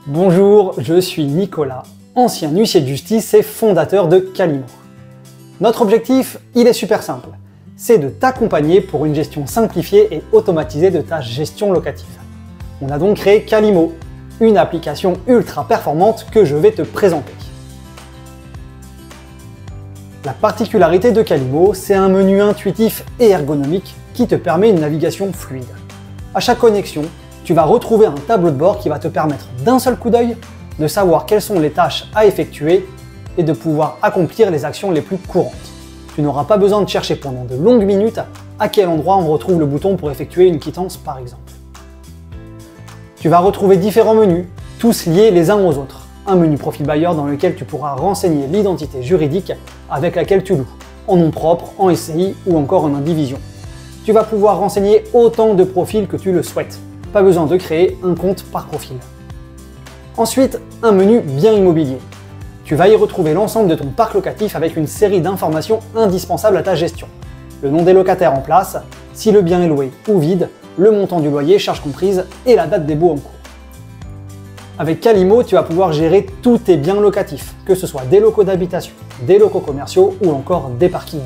Bonjour, je suis Nicolas, ancien huissier de justice et fondateur de Calimo. Notre objectif, il est super simple, c'est de t'accompagner pour une gestion simplifiée et automatisée de ta gestion locative. On a donc créé Calimo, une application ultra performante que je vais te présenter. La particularité de Calimo, c'est un menu intuitif et ergonomique qui te permet une navigation fluide. À chaque connexion, tu vas retrouver un tableau de bord qui va te permettre d'un seul coup d'œil de savoir quelles sont les tâches à effectuer et de pouvoir accomplir les actions les plus courantes. Tu n'auras pas besoin de chercher pendant de longues minutes à quel endroit on retrouve le bouton pour effectuer une quittance par exemple. Tu vas retrouver différents menus, tous liés les uns aux autres. Un menu profil bailleur dans lequel tu pourras renseigner l'identité juridique avec laquelle tu loues, en nom propre, en SCI ou encore en indivision. Tu vas pouvoir renseigner autant de profils que tu le souhaites. Pas besoin de créer un compte par profil. Ensuite, un menu bien immobilier. Tu vas y retrouver l'ensemble de ton parc locatif avec une série d'informations indispensables à ta gestion. Le nom des locataires en place, si le bien est loué ou vide, le montant du loyer, charges comprises et la date des baux en cours. Avec Calimo, tu vas pouvoir gérer tous tes biens locatifs, que ce soit des locaux d'habitation, des locaux commerciaux ou encore des parkings.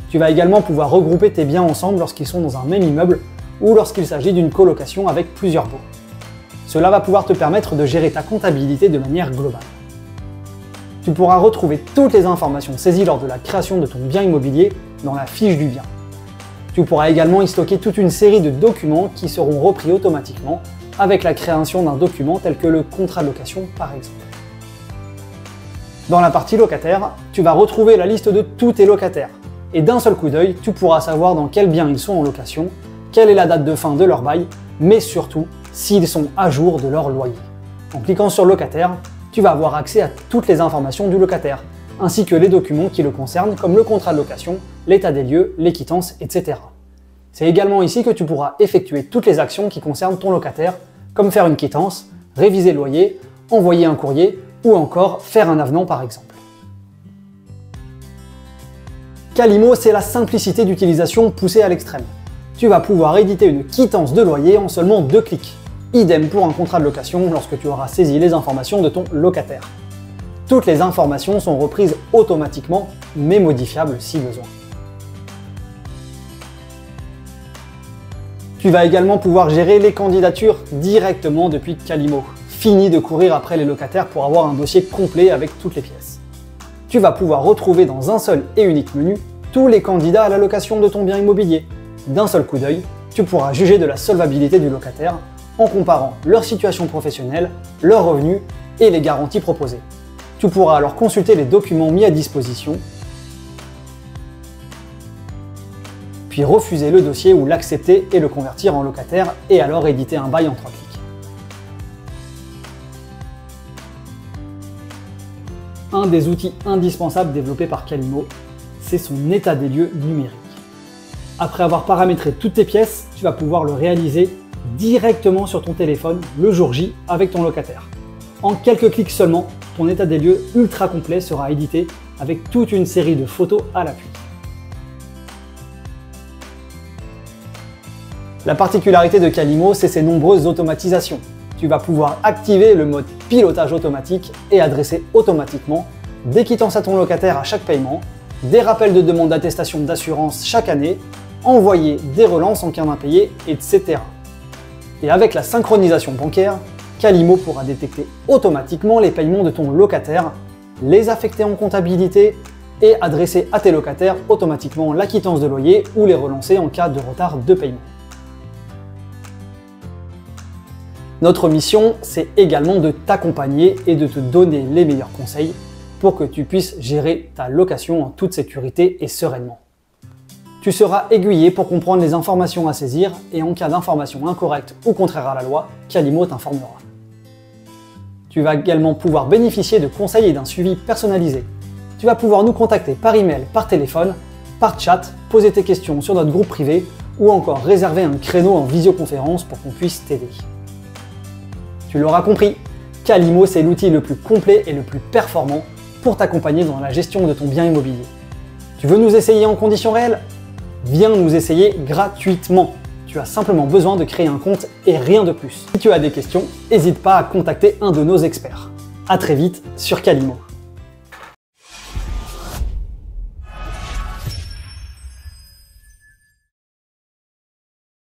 Tu vas également pouvoir regrouper tes biens ensemble lorsqu'ils sont dans un même immeuble ou lorsqu'il s'agit d'une colocation avec plusieurs baux. Cela va pouvoir te permettre de gérer ta comptabilité de manière globale. Tu pourras retrouver toutes les informations saisies lors de la création de ton bien immobilier dans la fiche du bien. Tu pourras également y stocker toute une série de documents qui seront repris automatiquement avec la création d'un document tel que le contrat de location par exemple. Dans la partie locataire, tu vas retrouver la liste de tous tes locataires et d'un seul coup d'œil, tu pourras savoir dans quel bien ils sont en location, quelle est la date de fin de leur bail, mais surtout s'ils sont à jour de leur loyer. En cliquant sur locataire, tu vas avoir accès à toutes les informations du locataire, ainsi que les documents qui le concernent comme le contrat de location, l'état des lieux, les quittances, etc. C'est également ici que tu pourras effectuer toutes les actions qui concernent ton locataire, comme faire une quittance, réviser le loyer, envoyer un courrier ou encore faire un avenant par exemple. Calimo, c'est la simplicité d'utilisation poussée à l'extrême. Tu vas pouvoir éditer une quittance de loyer en seulement 2 clics. Idem pour un contrat de location lorsque tu auras saisi les informations de ton locataire. Toutes les informations sont reprises automatiquement, mais modifiables si besoin. Tu vas également pouvoir gérer les candidatures directement depuis Calimo. Fini de courir après les locataires pour avoir un dossier complet avec toutes les pièces. Tu vas pouvoir retrouver dans un seul et unique menu tous les candidats à la location de ton bien immobilier. D'un seul coup d'œil, tu pourras juger de la solvabilité du locataire en comparant leur situation professionnelle, leurs revenus et les garanties proposées. Tu pourras alors consulter les documents mis à disposition, puis refuser le dossier ou l'accepter et le convertir en locataire et alors éditer un bail en 3 clics. Un des outils indispensables développés par Calimo, c'est son état des lieux numérique. Après avoir paramétré toutes tes pièces, tu vas pouvoir le réaliser directement sur ton téléphone le jour J avec ton locataire. En quelques clics seulement, ton état des lieux ultra complet sera édité avec toute une série de photos à l'appui. La particularité de Calimo, c'est ses nombreuses automatisations. Tu vas pouvoir activer le mode pilotage automatique et adresser automatiquement des quittances à ton locataire à chaque paiement, des rappels de demande d'attestation d'assurance chaque année, envoyer des relances en cas d'impayé, etc. Et avec la synchronisation bancaire, Calimo pourra détecter automatiquement les paiements de ton locataire, les affecter en comptabilité et adresser à tes locataires automatiquement la quittance de loyer ou les relancer en cas de retard de paiement. Notre mission, c'est également de t'accompagner et de te donner les meilleurs conseils pour que tu puisses gérer ta location en toute sécurité et sereinement. Tu seras aiguillé pour comprendre les informations à saisir et en cas d'information incorrecte ou contraire à la loi, Calimo t'informera. Tu vas également pouvoir bénéficier de conseils et d'un suivi personnalisé. Tu vas pouvoir nous contacter par email, par téléphone, par chat, poser tes questions sur notre groupe privé ou encore réserver un créneau en visioconférence pour qu'on puisse t'aider. Tu l'auras compris, Calimo c'est l'outil le plus complet et le plus performant pour t'accompagner dans la gestion de ton bien immobilier. Tu veux nous essayer en conditions réelles ? Viens nous essayer gratuitement. Tu as simplement besoin de créer un compte et rien de plus. Si tu as des questions, n'hésite pas à contacter un de nos experts. À très vite sur Calimo.